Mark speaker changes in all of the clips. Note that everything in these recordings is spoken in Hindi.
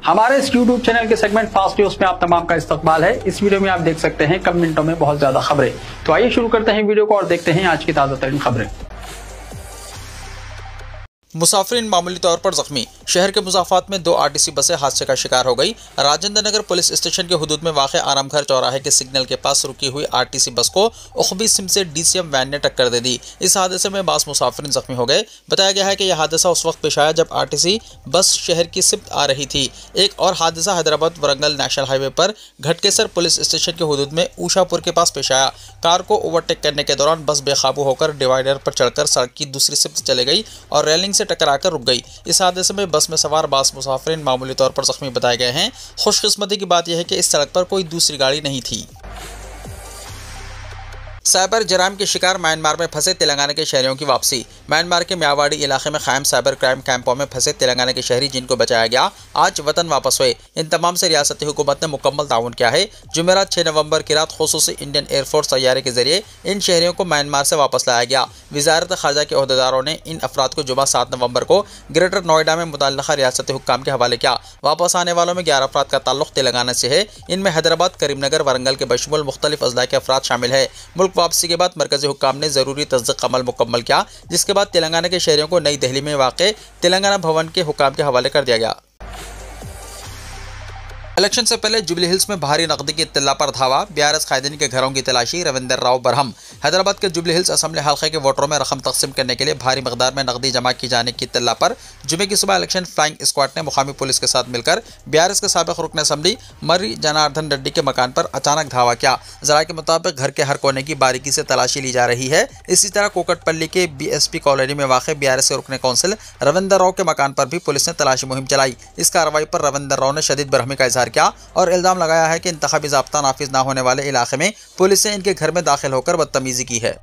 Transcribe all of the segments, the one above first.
Speaker 1: हमारे इस YouTube चैनल के सेगमेंट फास्ट न्यूज में आप तमाम का इस्तकबाल है। इस वीडियो में आप देख सकते हैं कम मिनटों में बहुत ज्यादा खबरें। तो आइए शुरू करते हैं वीडियो को और देखते हैं आज की ताजा तरीन खबरें।
Speaker 2: मुसाफिरीन मामूली तौर पर जख्मी। शहर के मुजाफात में 2 आरटीसी बसें हादसे का शिकार हो गई। राजेंद्र नगर पुलिस स्टेशन के हुदूद में वाक़ आरामघर चौराहे के सिग्नल के पास रुकी हुई आरटीसी बस को उखबी सिम से डीसीएम वैन ने टक्कर दे दी। इस हादसे में बास मुसाफिरीन जख्मी हो गए। बताया गया है कि यह हादसा उस वक्त पेश आया जब आरटीसी बस शहर की सिमत आ रही थी। एक और हादसा हैदराबाद वरंगल नेशनल हाईवे पर घटकेसर पुलिस स्टेशन के हुदूद में ऊषापुर के पास पेश आया। कार को ओवरटेक करने के दौरान बस बेकाबू होकर डिवाइडर पर चढ़कर सड़क की दूसरी सिमत चले गई और रेलिंग से टकराकर रुक गई। इस हादसे में बस में सवार बास मुसाफिरीन मामूली तौर पर जख्मी बताए गए हैं। खुशकिस्मती की बात यह है कि इस सड़क पर कोई दूसरी गाड़ी नहीं थी। साइबर जराम के शिकार म्यांमार में फंसे तेलंगाना के शहरियों की वापसी। म्यांमार के म्यावाड़ी इलाके में कायम साइबर क्राइम कैंपों में फंसे तेलंगाना के शहरी जिनको बचाया गया आज वतन वापस हुए। इन तमाम से रियासती हुकूमत ने मुकम्मल ताउन किया है। जुमेरात 6 नवंबर की रात खुसूसी इंडियन एयरफोर्स तैयारे के जरिए इन शहरियों को म्यांमार से वापस लाया गया। वजारत खारजा के अहदेदारों ने इन अफराद को जुमा 7 नवंबर को ग्रेटर नोएडा में मुतल्लिका रियासती हुक्काम के हवाले किया। वापस आने वालों में 11 अफराद का ताल्लुक तेलंगाना से है। इनमें हैदराबाद, करीमनगर, वरंगल के बशमूल मुख्तलिफ अजला के अफराद शामिल है। मुल्क वापसी के बाद मरकजी हुक्काम ने जरूरी तस्दीक अमल मुकम्मल किया, जिसके बाद तेलंगाना के शहरियों को नई दिल्ली में वाक़ तेलंगाना भवन के हुक्काम के हवाले कर दिया गया। इलेक्शन से पहले जुबली हिल्स में भारी नकदी की इत्तला पर धावा। बीआरएस कायदीन के घरों की तलाशी। रविंदर राव बरहम। हैदराबाद के जुबली हिल्स असेंबली हल्के के वोटरों में रकम तकसीम करने के लिए भारी मकदार में नकदी जमा की जाने की इत्तला पर जुमे की सुबह इलेक्शन फ्लाइंग स्क्वाड ने मुकामी पुलिस के साथ मिलकर बीआरएस के साबिक रुकन असेंबली मर्री जनार्दन रेड्डी के मकान पर अचानक धावा किया। जरा के मुताबिक घर के हर कोने की बारीकी से तलाशी ली जा रही है। इसी तरह कोकटपल्ली के बीएसपी कॉलोनी में वाक़ बीआरएस के रुकन कौंसिल रविंदर राव के मकान पर भी पुलिस ने तलाशी मुहिम चलाई। इस कार्रवाई पर रविंदर राव ने शदीद बरहमी का इजहार किया और इल्जाम लगाया है कि इंतखाबी ज़ाब्ता नाफिज न होने वाले इलाके में पुलिस ने इनके घर में दाखिल होकर बदतमीजी की है।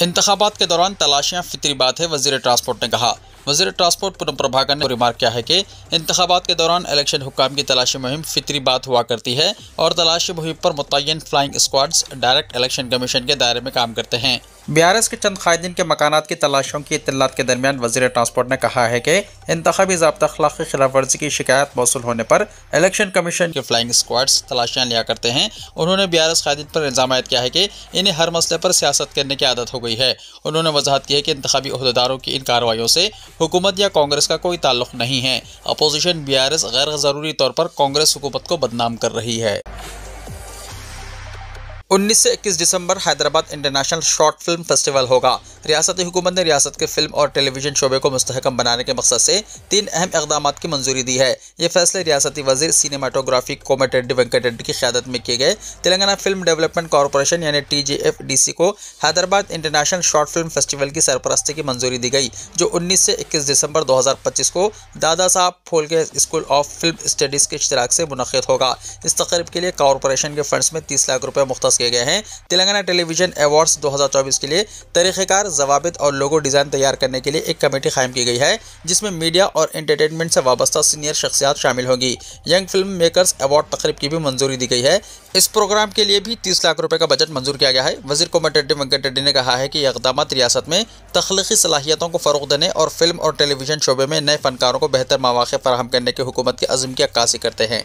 Speaker 2: इंतखाबात के दौरान तलाशियां फितरी बात है, वज़ीर ट्रांसपोर्ट ने कहा। वज़ीर ट्रांसपोर्ट पूनम प्रभाकर ने रिमार्क किया है कि इंतखाबात के दौरान इलेक्शन हुक्काम की तलाशी मुहिम फितरी बात हुआ करती है और तलाशी मुहिम पर मुतय्यन flying squads direct election commission के दायरे में काम करते हैं। बीआरएस के चंद कायदीन के मकानात की तलाशियों की इत्तलात के दरमियान वज़ीर ट्रांसपोर्ट ने कहा है कि इंतखाबी ज़ाब्ता अखलाक़ी खिलाफ वर्जी की शिकायत मौसूल होने पर इलेक्शन कमीशन के फ्लाइंग स्क्वाड्स तलाशियां लिया करते हैं। उन्होंने बीआरएस कायदीन पर इल्ज़ाम आयद किया है कि इन्हें हर मसले पर सियासत करने की आदत हो गई है। उन्होंने वजाहत की है कि इंतखाबी अहदेदारों की इन कार्रवाइयों से हुकूमत या कांग्रेस का कोई ताल्लुक नहीं है। अपोजिशन बीआरएस गैर ज़रूरी तौर पर कांग्रेस हुकूमत को बदनाम कर रही है। 19 से 21 दिसंबर Hyderabad international short film festival होगा। रियासती हुकूमत ने रियासत के फिल्म और टेलीविजन शोबे को मुस्तहकम बनाने के मकसद से 3 अहम इक़दामात की मंजूरी दी है। ये फैसले रियासती वज़ीर सिनेमाटोग्राफी कोमटिरेड्डी वेंकटरेड्डी की क़यादत में किए गए। तेलंगाना फिल्म डेवलपमेंट कॉरपोरेशन यानी TGFDC को Hyderabad international short film festival की सरपरस्ती की मंजूरी दी गई, जो 19 से 21 दिसंबर 2025 को Dada Saheb फोल्के school of film studies के इश्तिराक से मुनक़्क़िद होगा। इस तक़रीब के लिए कॉरपोरेशन के फंड्स में 30 लाख रुपये मुख्तस किए गए हैं। तेलंगाना टेलीविजन अवार्ड्स 2024 के लिए तरीक़ेकार, ज़वाबित और लोगो डिज़ाइन तैयार करने के लिए एक कमेटी कायम की गई है, जिसमें मीडिया और एंटरटेनमेंट से वाबस्ता सीनियर शख्सियात शामिल होंगी। यंग फिल्म मेकर्स अवार्ड तक़रीब की भी मंजूरी दी गई है। इस प्रोग्राम के लिए भी 30 लाख रुपये का बजट मंजूर किया गया है। वज़ीर कोमटिरेड्डी वेंकटरेड्डी ने कहा है कि ये इक़दामात रियासत में तख्लीक़ी सलाहियतों को फ़रोग़ देने और फिल्म और टेलीविजन शोबे में नए फ़नकारों को बेहतर मौक़े फराहम करने की हुकूमत के अज़्म की अक्कासी करते हैं।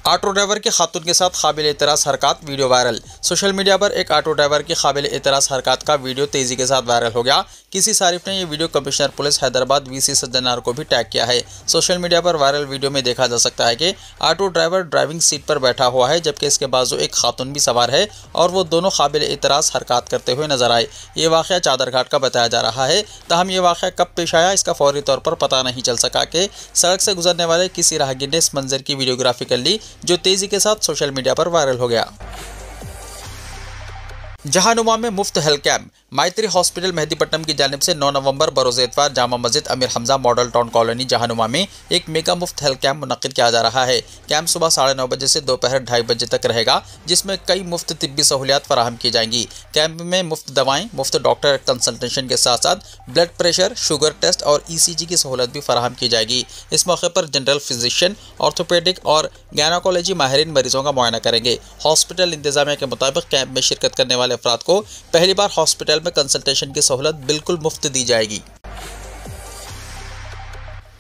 Speaker 2: ऑटो ड्राइवर की खातून के साथ काबिल एतराज़ हरकत वीडियो वायरल। सोशल मीडिया पर एक ऑटो ड्राइवर की काबिल एतराज़ हरकत का वीडियो तेज़ी के साथ वायरल हो गया। किसी सारिफ ने यह video commissioner police Hyderabad VC Sajjanar को भी टैग किया है। सोशल मीडिया पर वायरल वीडियो में देखा जा सकता है कि ऑटो ड्राइवर ड्राइविंग सीट पर बैठा हुआ है, जबकि इसके बाजू एक खातून भी सवार है और वो दोनों काबिल एतराज़ हरकत करते हुए नजर आए। ये वाक़या चादरघाट का बताया जा रहा है। ताहम ये वाक़या कब पेश आया, इसका फौरी तौर पर पता नहीं चल सका कि सड़क से गुजरने वाले किसी राहगीर ने इस मंजर की वीडियोग्राफी कर ली, जो तेज़ी के साथ सोशल मीडिया पर वायरल हो गया। जहानुमा में मुफ्त health camp. Maitri hospital Mehdipatnam की जानिब से 9 नवंबर बरोज़ इतवार Jama Masjid Amir Hamza model town colony Jahanuma में एक मेगा मुफ्त हेल्थ कैंप मुनक़्क़िद किया जा रहा है। कैंप सुबह 9:30 बजे से दोपहर 2:30 बजे तक रहेगा, जिसमें कई मुफ्त तिब्बी सहूलियात फराहम की जाएंगी। कैंप में मुफ्त दवाएं, मुफ्त डॉक्टर कंसल्टेशन के साथ साथ ब्लड प्रेशर, शुगर टेस्ट और ECG की सहूलत भी फराहम की जाएगी। इस मौके पर जनरल फिजिशियन, ऑर्थोपेडिक और गायनोकोलॉजी माहिरीन मरीजों का मुआयना करेंगे। हॉस्पिटल इंतजामिया के मुताबिक कैंप में शिरकत करने वाले अफराद को पहली बार हॉस्पिटल में कंसल्टेशन की सहूलत बिल्कुल मुफ्त दी जाएगी।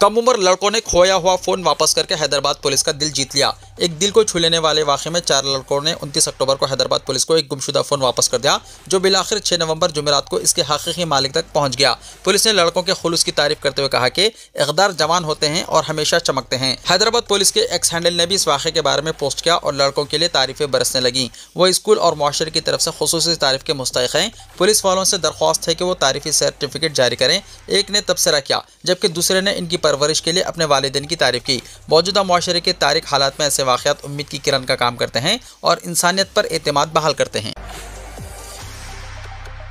Speaker 2: कम उम्र लड़कों ने खोया हुआ फोन वापस करके हैदराबाद पुलिस का दिल जीत लिया। एक दिल को छू लेने वाले वाक़े में 4 लड़कों ने 29 अक्टूबर को हैदराबाद पुलिस को एक गुमशुदा फोन वापस कर दिया, जो बिलाखिर 6 नवंबर जुमेरात को इसके हकीकी मालिक तक पहुंच गया। पुलिस ने लड़कों के खुलूस की तारीफ करते हुए कहा कि इक़दार जवान होते हैं और हमेशा चमकते हैं। हैदराबाद पुलिस के एक्स हैंडल ने भी इस वाक़े के बारे में पोस्ट किया और लड़कों के लिए तारीफें बरसने लगी। वो स्कूल और मुआशरे की तरफ से खुसूसी तारीफ के मुस्तहिक़ हैं। पुलिस वालों से दरख्वास्त है कि वो तारीफी सर्टिफिकेट जारी करें। एक ने तबसरा किया जबकि दूसरे ने इनकी परवरिश के लिए अपने वालिदैन की तारीफ की। मौजूदा मुआशरे के तारीख हालात में ऐसे वाक़यात उम्मीद की किरण का काम करते हैं और इंसानियत पर एतमाद बहाल करते हैं।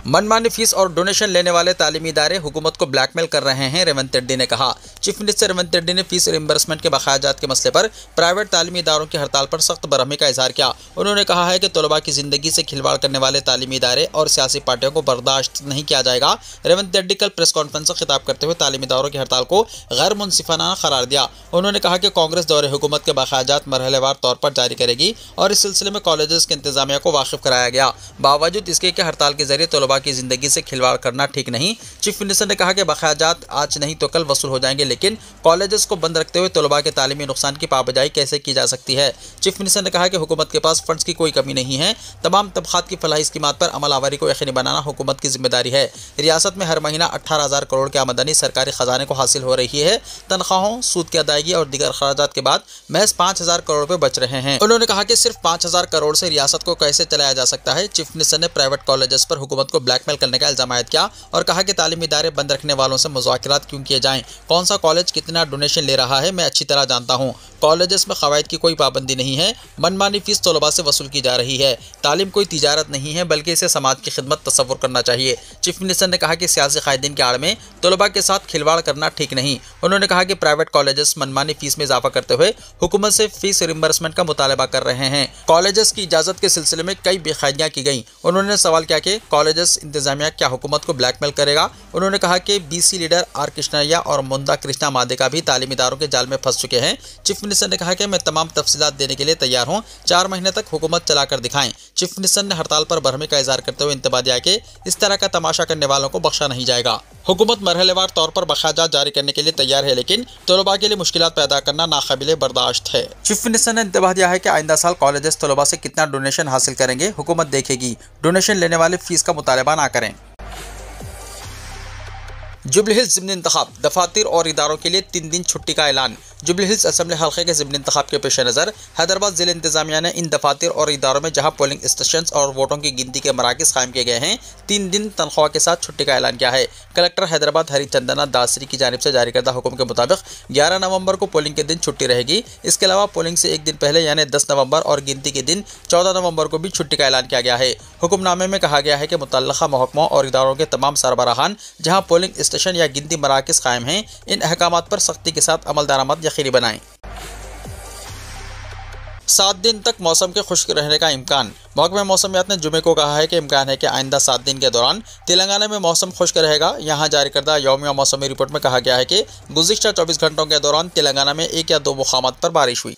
Speaker 2: मनमानी फीस और डोनेशन लेने वाले तालीमी इदारे हुकूमत को ब्लैकमेल कर रहे हैं, रेवंत रेड्डी ने कहा। चीफ मिनिस्टर रेवंत रेड्डी ने फीस रिम्बर्समेंट के बकायाजात के मसले पर प्राइवेट तालीमी इदारों की हड़ताल पर सख्त बरहमी का इजहार किया। उन्होंने कहा है कि तलबा की जिंदगी से खिलवाड़ करने वाले तालीमी इदारे और सियासी पार्टियों को बर्दाश्त नहीं किया जाएगा। रेवंत रेड्डी कल प्रेस कॉन्फ्रेंस से खिताब करते हुए तालीमी इदारों की हड़ताल को गैर मुनसिफाना करार दिया। उन्होंने कहा कि कांग्रेस दौरे हुकूमत के बकायाजात मरहलेवार तौर पर जारी करेगी और इस सिलसिले में कॉलेजेस के इंतजामिया को वाकिफ कराया गया। बावजूद इसके कि हड़ताल के जरिए तलबा की जिंदगी से खिलवाड़ करना ठीक नहीं। चीफ मिनिस्टर ने कहा कि बकायाजात आज नहीं तो कल वसूल हो जाएंगे, लेकिन कॉलेजेस को बंद रखते हुए तलबा के तालीमी नुकसान की पाबजाई कैसे की जा सकती है। चीफ मिनिस्टर ने कहा कि हुकूमत के पास फंड्स की कोई कमी नहीं है। तमाम तबकात की फलाही स्कीमात पर अमल आवरी को यकीनी बनाना हुकूमत की जिम्मेदारी है। रियासत में हर महीना 18,000 करोड़ की आमदनी सरकारी खजाने को हासिल हो रही है। तनख्वाहों, सूद की अदायगी और दीगर खर्चात के बाद महज 5,000 करोड़ रुपए बच रहे हैं। उन्होंने कहा कि सिर्फ 5,000 करोड़ से रियासत को कैसे चलाया जा सकता है। चीफ मिनिस्टर ने प्राइवेट कॉलेजेस पर हुकूमत को ब्लैकमेल करने का इल्जाम किया और कहा कि तालीमी इदारे बंद रखने वालों से मुज़ाकरात क्यों किए जाएं। कौन सा कॉलेज कितना डोनेशन ले रहा है मैं अच्छी तरह जानता हूं। कॉलेजेस में क़वायद की कोई पाबंदी नहीं है। मनमानी फीस तलबा से वसूल की जा रही है। तालीम कोई तिजारत नहीं है, बल्कि इसे समाज की खिदमत तस्वुर करना चाहिए। चीफ मिनिस्टर ने कहा कि सियासी कायदीन की आड़ में तलबा के साथ खिलवाड़ करना ठीक नहीं। उन्होंने कहा कि प्राइवेट कॉलेजेस मनमानी फीस में इजाफा करते हुए हुकूमत से फीस रिम्बर्समेंट का मुतालबा कर रहे हैं। कॉलेजेस की इजाज़त के सिलसिले में कई बेकायदियाँ की गई। उन्होंने सवाल किया कि कॉलेजेस इंतजामिया क्या हुकूमत को ब्लैकमेल करेगा। उन्होंने कहा कि बीसी लीडर आर कृष्णैया और मुंदा कृष्णा मादेका भी तालीमी इदारों के जाल में फंस चुके हैं। चीफ मिनिस्टर ने कहा कि मैं तमाम तफसीलात देने के लिए तैयार हूं। 4 महीने तक हुकूमत चलाकर दिखाएं। चीफ मिनिस्टर ने हड़ताल पर बरहमी का इजहार करते हुए इंतबाह दिया कि इस तरह का तमाशा करने वालों को बख्शा नहीं जाएगा। हुकूमत मरहलेवार तौर पर बकायाजात जारी करने के लिए तैयार है, लेकिन तलबा के लिए मुश्किलात पैदा करना नाकाबिले बर्दाश्त है। चीफ मिनिस्टर ने इंतबाह दिया है कि आइंदा साल कॉलेजेस तलबा से कितना डोनेशन हासिल करेंगे हुकूमत देखेगी। डोनेशन लेने वाले फीस का मुतालबा ना करें। जुबली हिल्स ज़िमनी इंतखाब, दफातर और इदारों के लिए 3 दिन छुट्टी का ऐलान। जुबली हिल्स असम्बली हल्के के ज़िमनी इंतखाब के पेश नज़र हैदराबाद ज़िला इंतजामिया ने इन दफातर और इदारों में जहां पोलिंग स्टेशन और वोटों की गिनती के मराकज़ कायम किए गए हैं, 3 दिन तनख्वाह के साथ छुट्टी का ऐलान किया है। कलेक्टर हैदराबाद हरिचंदना दासरी की जानिब से जारी करदा हुक्म के मुताबिक 11 नवंबर को पोलिंग के दिन छुट्टी रहेगी। इसके अलावा पोलिंग से एक दिन पहले यानी 10 नवंबर और गिनती के दिन 14 नवंबर को भी छुट्टी का ऐलान किया गया है। हुक्मनामे में कहा गया है कि मुतल्लका महकमों और इदारों के तमाम सरबराहान जहाँ पोलिंग स्टेशन या गिनती मराकज़ कायम हैं, इन अहकामात पर सख्ती के साथ अमल दरामद यकीनी बनाएं। 7 दिन तक मौसम के खुश्क रहने का इम्कान। महकमा मौसमियात ने जुमे को कहा है कि इम्कान है कि आइंदा 7 दिन के दौरान तेलंगाना में मौसम खुश्क रहेगा। यहाँ जारी करदा यौमिया मौसमी रिपोर्ट में कहा गया है कि गुज़िश्ता 24 घंटों के दौरान तेलंगाना में 1 या 2 मुकामात पर बारिश हुई।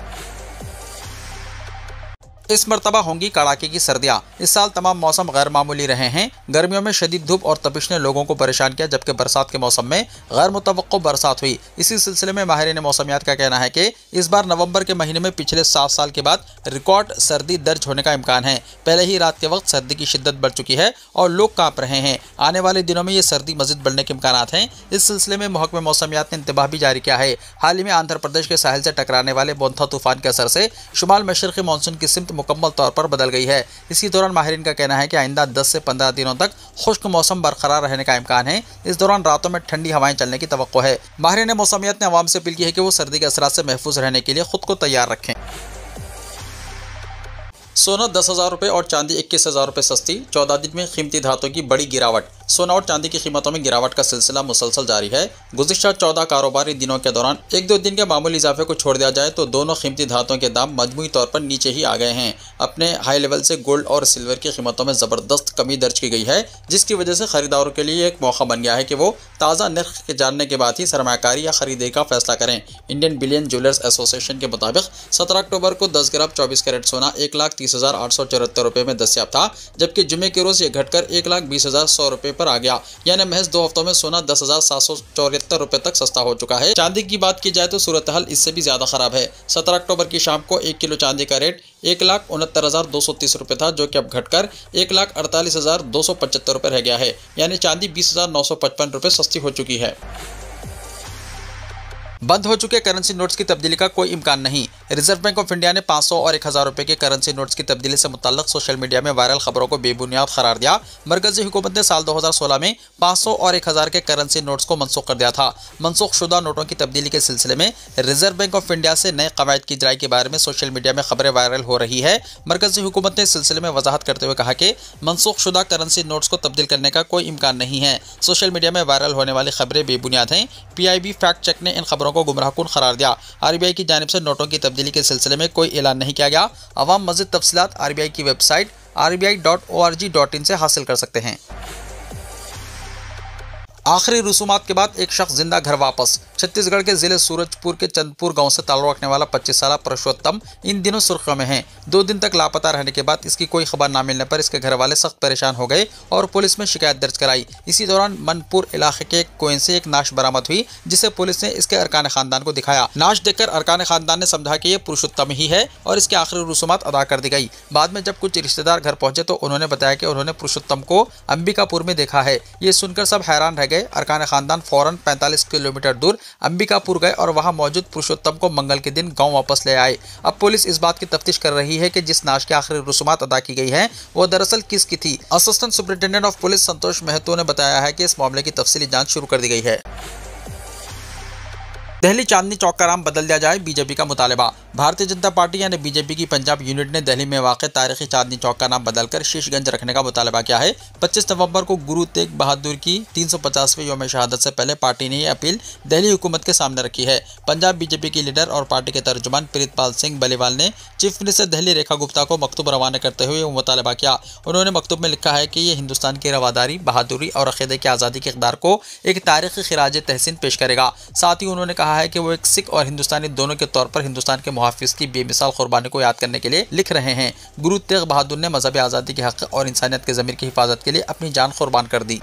Speaker 2: इस मरतबा होंगी कड़ाके की सर्दियाँ। इस साल तमाम मौसम गैर मामूली रहे हैं। गर्मियों में शदीद धूप और तपिश ने लोगों को परेशान किया, जबकि बरसात के मौसम में गैर मुतवक्को बरसात हुई। इसी सिलसिले में माहिरीन मौसमियात का कहना है कि इस बार नवंबर के महीने में पिछले 7 साल के बाद रिकॉर्ड सर्दी दर्ज होने का इम्कान है। पहले ही रात के वक्त सर्दी की शिद्दत बढ़ चुकी है और लोग काँप रहे हैं। आने वाले दिनों में ये सर्दी मज़ीद बढ़ने के इम्कान हैं। इस सिलसिले में महकमा मौसमियात ने इंतबाह भी जारी किया है। हाल ही में आंध्र प्रदेश के साहिल से टकराने वाले बोंथा तूफान के असर से शुमाल मशरक़ी मानसून की सिमत मुकम्मल तौर पर बदल गई है। इसी दौरान माहिरीन का कहना है कि आइंदा 10 से 15 दिनों तक खुश्क मौसम बरकरार रहने का इम्कान है। इस दौरान रातों में ठंडी हवाएं चलने की तवक्को है। माहिरीन मौसमियात ने अवाम से अपील की है कि वो सर्दी के असरात से महफूज रहने के लिए खुद को तैयार रखें। सोना 10,000 रुपये और चांदी 21,000 रुपये सस्ती। 14 दिन में कीमती धातों की बड़ी गिरावट। सोना और चांदी की कीमतों में गिरावट का सिलसिला मुसलसल जारी है। गुज़िश्ता 14 कारोबारी दिनों के दौरान 1-2 दिन के मामूली इजाफे को छोड़ दिया जाए तो दोनों कीमती धातों के दाम मजमूई तौर पर नीचे ही आ गए हैं। अपने हाई लेवल से गोल्ड और सिल्वर की कीमतों में ज़बरदस्त कमी दर्ज की गई है, जिसकी वजह से खरीदारों के लिए एक मौका बन गया है कि वो ताज़ा नर्ख के जानने के बाद ही सरमायाकारी या खरीदे का फैसला करें। इंडियन बुलियन ज्वेलर्स एसोसिएशन के मुताबिक 17 अक्टूबर को 10 ग्राम 24 कैरेट सोना 1,30,874 रुपये में दस्तयाब था, जबकि जुमे के रोज़ ये घटकर 1,20,100 रुपये पर आ गया, यानी महज 2 हफ्तों में सोना 10,774 रुपए तक सस्ता हो चुका है। चांदी की बात की जाए तो सूरत हाल इससे भी ज्यादा खराब है। 17 अक्टूबर की शाम को 1 किलो चांदी का रेट 1,69,230 रुपए था, जो कि अब घटकर 1,48,275 रुपए रह गया है, यानी चांदी 20,955 रुपए सस्ती हो चुकी है। बंद हो चुके करेंसी नोट्स की तब्दीली का कोई इम्कान नहीं। रिजर्व बैंक ऑफ इंडिया ने 500 और 1000 रुपए के करेंसी नोट्स की तब्दीली से मुताल्लिक सोशल मीडिया में वायरल खबरों को बेबुनियाद करार दिया। मरकजी हुकूमत ने साल 2016 में 500 और 1000 के करेंसी नोट्स को मनसूख कर दिया था। मनसूखशुदा नोटों की तब्दीली के सिलसिले में रिजर्व बैंक ऑफ इंडिया से नए कवायद की इजराई के बारे में सोशल मीडिया में खबरें वायरल हो रही है। मरकजी हुकूमत ने इस सिलसिले में वजाहत करते हुए कहा कि मनसूखशुदा करेंसी नोट्स को तब्दील करने का कोई इम्कान नहीं है। सोशल मीडिया में वायरल होने वाली खबरें बेबुनियाद हैं। PIB फैक्ट चेक ने इन खबरों को गुमराहकुन करार दिया। RBI की जानिब से नोटों की तब्दीली के सिलसिले में कोई ऐलान नहीं किया गया। अवाम मज़ीद तफसीलात RBI की वेबसाइट rbi.org.in से हासिल कर सकते हैं। आखिरी रसूमात के बाद एक शख्स जिंदा घर वापस। छत्तीसगढ़ के जिले सूरजपुर के चंदपुर गांव से ताल्लुक रखने वाला 25 साला पुरुषोत्तम इन दिनों सुर्खियों में है। 2 दिन तक लापता रहने के बाद इसकी कोई खबर न मिलने पर इसके घर वाले सख्त परेशान हो गए और पुलिस में शिकायत दर्ज कराई। इसी दौरान मनपुर इलाके के कुएं से एक नाश बरामद हुई, जिसे पुलिस ने इसके अरकान खानदान को दिखाया। नाश देखकर अरकान खानदान ने समझा कि ये पुरुषोत्तम ही है और इसके आखिरी रसूमात अदा कर दी गई। बाद में जब कुछ रिश्तेदार घर पहुंचे तो उन्होंने बताया कि उन्होंने पुरुषोत्तम को अंबिकापुर में देखा है। ये सुनकर सब हैरान रह गए। अरकान खानदान फौरन 45 किलोमीटर दूर अंबिकापुर गए और वहां मौजूद पुरुषोत्तम को मंगल के दिन गांव वापस ले आए। अब पुलिस इस बात की तफ्तीश कर रही है कि जिस नाश की आखिरी रसूमात अदा की गई है वो दरअसल किसकी थी। असिस्टेंट सुपरिटेंडेंट ऑफ पुलिस संतोष महतो ने बताया है कि इस मामले की तफसीली जांच शुरू कर दी गई है। दिल्ली चांदनी चौक का नाम बदल दिया जाए, बीजेपी का मुतालबा। भारतीय जनता पार्टी यानी बीजेपी की पंजाब यूनिट ने दिल्ली में वाक़ तारीखी चांदनी चौक का नाम बदलकर शीशगंज रखने का मुतालबा किया है। 25 नवंबर को गुरु तेग बहादुर की 350वें यौम शहादत से पहले पार्टी ने यह अपील दिल्ली हुकूमत के सामने रखी है। पंजाब बीजेपी की लीडर और पार्टी के तर्जुमान प्रीतपाल सिंह बलीवाल ने चीफ मिनिस्टर दिल्ली रेखा गुप्ता को मकतूब रवाना करते हुए मुतालबा किया। उन्होंने मकतूब में लिखा है कि ये हिंदुस्तान की रवादारी, बहादुरी और अक़ीदे की आज़ादी के इक़दार को एक तारीखी खिराज तहसीन पेश करेगा। साथ ही उन्होंने कहा है कि वो एक सिख और हिंदुस्तानी दोनों के तौर पर हिंदुस्तान के मुहाफिज की बेमिसाल कुर्बानी को याद करने के लिए लिख रहे हैं। गुरु तेग बहादुर ने मजहब आज़ादी के हक़ और इंसानियत के ज़मीर की हिफाजत के लिए अपनी जान कुर्बान कर दी।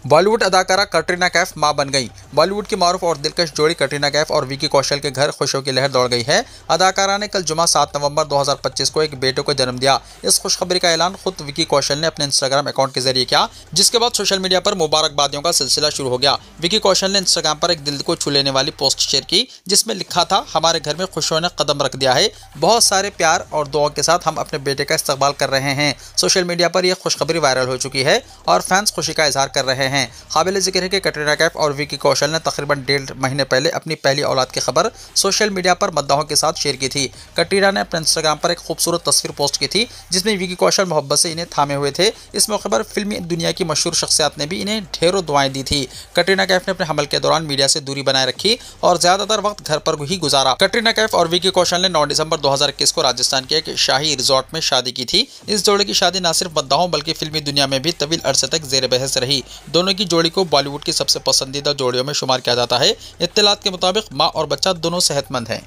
Speaker 2: बॉलीवुड अदाकारा कटरीना कैफ मां बन गई। बॉलीवुड की मारूफ और दिलकश जोड़ी कटरीना कैफ और विकी कौशल के घर खुशियों की लहर दौड़ गई है। अदाकारा ने कल जुमा 7 नवंबर 2025 को एक बेटे को जन्म दिया। इस खुशखबरी का ऐलान खुद विकी कौशल ने अपने इंस्टाग्राम अकाउंट के जरिए किया, जिसके बाद सोशल मीडिया पर मुबारकबादियों का सिलसिला शुरू हो गया। विकी कौशल ने इंस्टाग्राम पर एक दिल को छू लेने वाली पोस्ट शेयर की, जिसमें लिखा था, हमारे घर में खुशियों ने कदम रख दिया है। बहुत सारे प्यार और दुआ के साथ हम अपने बेटे का इस्तकबाल कर रहे हैं। सोशल मीडिया पर यह खुशखबरी वायरल हो चुकी है और फैंस खुशी का इजहार कर रहे हैं। काबिल जिक्र है कि कटरीना कैफ और विकी कौशल ने तकरीबन 1.5 महीने पहले अपनी पहली औलाद की खबर सोशल मीडिया पर मद्दाहों के साथ शेयर की थी। कटरीना ने अपने इंस्टाग्राम पर एक खूबसूरत तस्वीर पोस्ट की थी, जिसमें विकी कौशल मोहब्बत से इन्हें थामे हुए थे। इस मौके पर फिल्मी दुनिया की मशहूर शख्सियत ने भी इन्हें ढेरों दुआएं दी थी। कटरीना कैफ ने अपने हमल के दौरान मीडिया से दूरी बनाए रखी और ज्यादातर वक्त घर पर ही गुजारा। कटरीना कैफ और विकी कौशल ने 9 दिसंबर 2021 को राजस्थान के एक शाही रिजॉर्ट में शादी की थी। इस जोड़े की शादी न सिर्फ मद्दाहों बल्कि फिल्मी दुनिया में भी तवील अरसे तक जेर बहस रही। दोनों की जोड़ी को बॉलीवुड की सबसे पसंदीदा जोड़ियों में शुमार किया जाता है। इत्तलात के मुताबिक मां और बच्चा दोनों सेहतमंद हैं।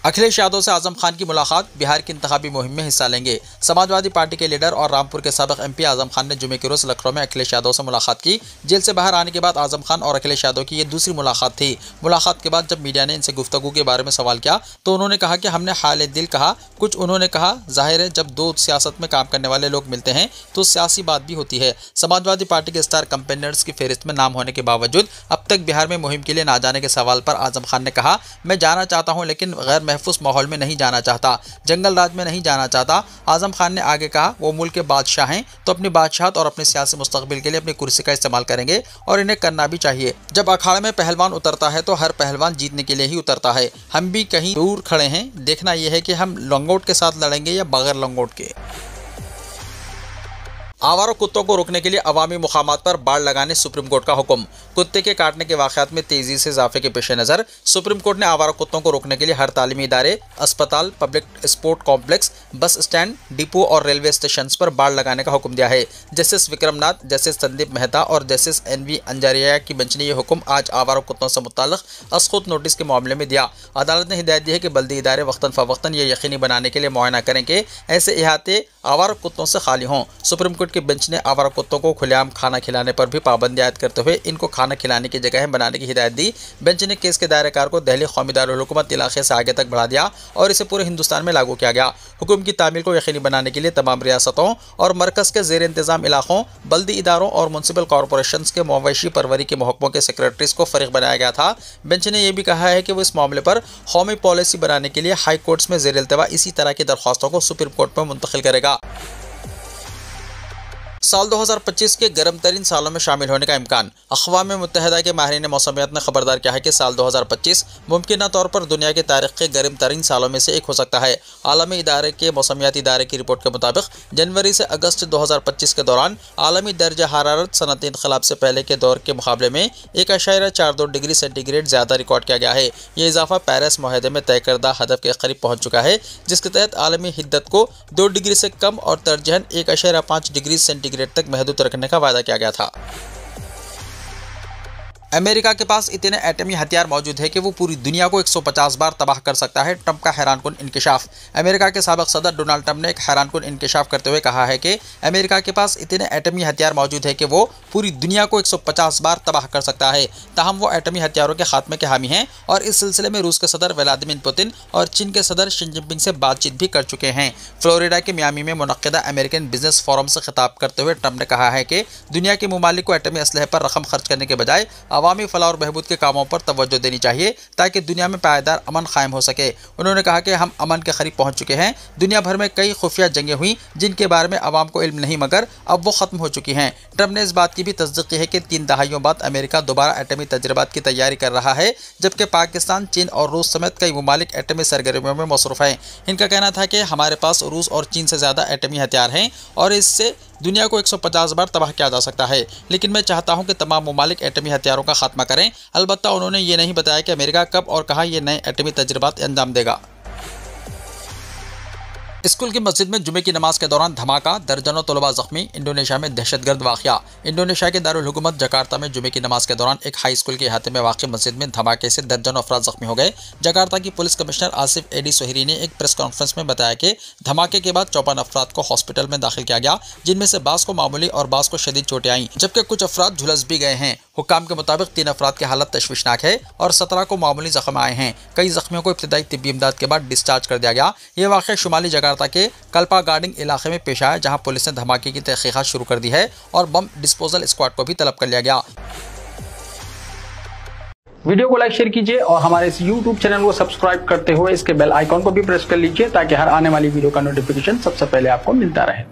Speaker 2: अखिलेश यादव से आजम खान की मुलाकात, बिहार की इंतखाबी मुहिम में हिस्सा लेंगे। समाजवादी पार्टी के लीडर और रामपुर के साबिक MP आजम खान ने जुमे के रोज लखनऊ में अखिलेश यादव से मुलाकात की। जेल से बाहर आने के बाद आजम खान और अखिलेश यादव की ये दूसरी मुलाकात थी। मुलाकात के बाद जब मीडिया ने इनसे गुफ्तगू के बारे में सवाल किया तो उन्होंने कहा कि हमने हाल दिल कहा। कुछ उन्होंने कहा, जाहिर है जब दो सियासत में काम करने वाले लोग मिलते हैं तो सियासी बात भी होती है। समाजवादी पार्टी के स्टार कैंपेनर्स की फहरिस्त में नाम होने के बावजूद अब तक बिहार में मुहिम के लिए ना जाने के सवाल पर आजम खान ने कहा, मैं जाना चाहता हूं लेकिन गैर महफूज माहौल में नहीं जाना चाहता, जंगल राज में नहीं जाना चाहता। आजम खान ने आगे कहा, वो मुल्क के बादशाह हैं तो अपनी बादशाहत और अपने सियासी मुस्तकबिल के लिए अपनी कुर्सी का इस्तेमाल करेंगे और इन्हें करना भी चाहिए। जब अखाड़े में पहलवान उतरता है तो हर पहलवान जीतने के लिए ही उतरता है। हम भी कहीं दूर खड़े हैं, देखना यह है कि हम लंगोट के साथ लड़ेंगे या बगैर लंगोट के। आवारा कुत्तों को रोकने के लिए अवामी मुकामात पर बाड़ लगाने सुप्रीम कोर्ट का हुक्म। कुत्ते के काटने के वाकयात में तेजी से इजाफे के पेश नज़र सुप्रीम कोर्ट ने आवारा कुत्तों को रोकने के लिए हर तालीमी इदारे, अस्पताल, public sport complex, bus stand, depot और रेलवे स्टेशन पर बाड़ लगाने का हुक्म दिया है। जस्टिस विक्रमनाथ, जस्टिस संदीप मेहता और जस्टिस NV अंजारिया की बेंच ने यह हुक्म आज आवारा कुत्तों से मुताल्लिक अस्खुद नोटिस के मामले में दिया। अदालत ने हिदायत दी है कि बल्दी इदारे वक्तन फवक्तन ये यकीनी बनाने के लिए मुआयना करें कि ऐसे इहाते आवारा कुत्तों से खाली हों। सुप्रीम कोर्ट की बेंच ने आवारा कुत्तों को खुलेआम खाना खिलाने पर भी पाबंदी आयद करते हुए इनको खाना खिलाने की जगह बनाने की हिदायत दी। बेंच ने केस के दायरेकार को दिल्ली कौमी दारुल हुकूमत इलाके से आगे तक बढ़ा दिया और इसे पूरे हिंदुस्तान में लागू किया गया। हुक्म की तामील को यकीनी बनाने के लिए तमाम रियासतों और मरकज़ के ज़ेर इंतज़ाम इलाकों, बल्दी इदारों और म्यूनसिपल कॉरपोरेशन के मवेशी परवरी के महकमों के सेक्रेटरीज को फरीक बनाया गया था। बेंच ने यह भी कहा है कि वो इस मामले पर कौमी पॉलिसी बनाने के लिए हाई कोर्ट्स में ज़ेर इल्तवा इसी तरह की दरख्वास्तों को सुप्रीम कोर्ट में मुंतकिल करेगा। साल 2025 के गर्म तरीन सालों में शामिल होने का इम्कान। अक़वाम मुत्तहिदा के माहिरीन मौसमियात ने खबरदार किया है कि साल 2025 मुमकिन तौर पर दुनिया की तारीख के गर्म तरीन सालों में से एक हो सकता है। आलमी इदारे के मौसमियाती इदारे की रिपोर्ट के मुताबिक जनवरी से अगस्त 2025 के दौरान आलमी दर्जा हरारत सनती इनक़लाब से पहले के दौर के मुकाबले में 1.42 डिग्री सेंटीग्रेड ज़्यादा रिकॉर्ड किया गया है। ये इजाफा पेरिस मुआहदे में तय करदा हदफ के करीब पहुँच चुका है, जिसके तहत आलमी हिद्दत को 2 डिग्री से कम और तर्जहन 1.5 डिग्री सेंटीग्रेड तक महदूद रखने का वादा किया गया था। अमेरिका के पास इतने एटमी हथियार मौजूद है कि वो पूरी दुनिया को 150 बार तबाह कर सकता है। ट्रंप का हैरानकुन इंकशाफ। अमेरिका के साबिक सदर डोनाल्ड ट्रंप ने एक हैरानकुन इंकशाफ करते हुए कहा है कि अमेरिका के पास इतने एटमी हथियार मौजूद है कि वो पूरी दुनिया को 150 बार तबाह कर सकता है। ताहम वो एटमी हथियारों के खात्मे के हामी हैं और इस सिलसिले में रूस के सदर व्लादिमीर पुतिन और चीन के सदर शी जिनपिंग से बातचीत भी कर चुके हैं। फ्लोरिडा के मियामी में मुनक्किदा अमेरिकन बिजनेस फोरम से खिताब करते हुए ट्रंप ने कहा है कि दुनिया के ममालिक को एटमी असलहे पर रकम खर्च करने के बजाय अवामी फलाह और बहबूद के कामों पर तवज्जो देनी चाहिए ताकि दुनिया में पायदार अमन कायम हो सके। उन्होंने कहा कि हम अमन के करीब पहुंच चुके हैं। दुनिया भर में कई खुफिया जंगें हुई जिनके बारे में अवाम को इल्म नहीं, मगर अब वो ख़त्म हो चुकी हैं। ट्रंप ने इस बात की भी तस्दीक की है कि 3 दहाइयों बाद अमेरिका दोबारा एटमी तजर्बात की तैयारी कर रहा है, जबकि पाकिस्तान, चीन और रूस समेत कई ममालिक एटमी सरगर्मियों में मसरूफ़ हैं। इनका कहना था कि हमारे पास रूस और चीन से ज़्यादा एटमी हथियार हैं और इससे दुनिया को 150 बार तबाह किया जा सकता है, लेकिन मैं चाहता हूं कि तमाम ममालिक एटमी हथियारों का खात्मा करें। अलबत्ता उन्होंने ये नहीं बताया कि अमेरिका कब और कहां ये नए एटमी तजर्बात अंजाम देगा। स्कूल की मस्जिद में जुमे की नमाज के दौरान धमाका, दर्जनों तलबा जख्मी। इंडोनेशिया में दहशतगर्द वाक़या। इंडोनेशिया के दारुल हुकूमत जकार्ता में जुमे की नमाज के दौरान एक हाई स्कूल के अहाते में वाक़ मस्जिद में धमाके से दर्जनों अफराद जख्मी हो गए। जकार्ता की पुलिस कमिश्नर आसिफ एडी सोहरी ने एक प्रेस कॉन्फ्रेंस में बताया कि धमाके के बाद 54 अफराद को हॉस्पिटल में दाखिल किया गया, जिनमें से 20 को मामूली और 20 को शदीद चोटें आईं, जबकि कुछ अफराद झुलस भी गए हैं। हुक्काम के मुताबिक 3 अफराद की हालत तशवीशनाक है और 17 को मामूली जख्म आए हैं। कई जख्मियों को इब्तदाई तिब्बी इमदाद के बाद डिस्चार्ज कर दिया गया। ये वाक़या शुमाली जकार्ता के कल्पा गार्डिंग इलाके में पेश आया, जहां पुलिस ने धमाके की तहकीकात शुरू कर दी है और बम डिस्पोजल स्क्वाड को भी तलब कर लिया गया।
Speaker 1: वीडियो को लाइक शेयर कीजिए और हमारे इस YouTube चैनल को सब्सक्राइब करते हुए इसके बेल आइकॉन को भी प्रेस कर लीजिए ताकि हर आने वाली वीडियो का नोटिफिकेशन सबसे पहले आपको मिलता रहे।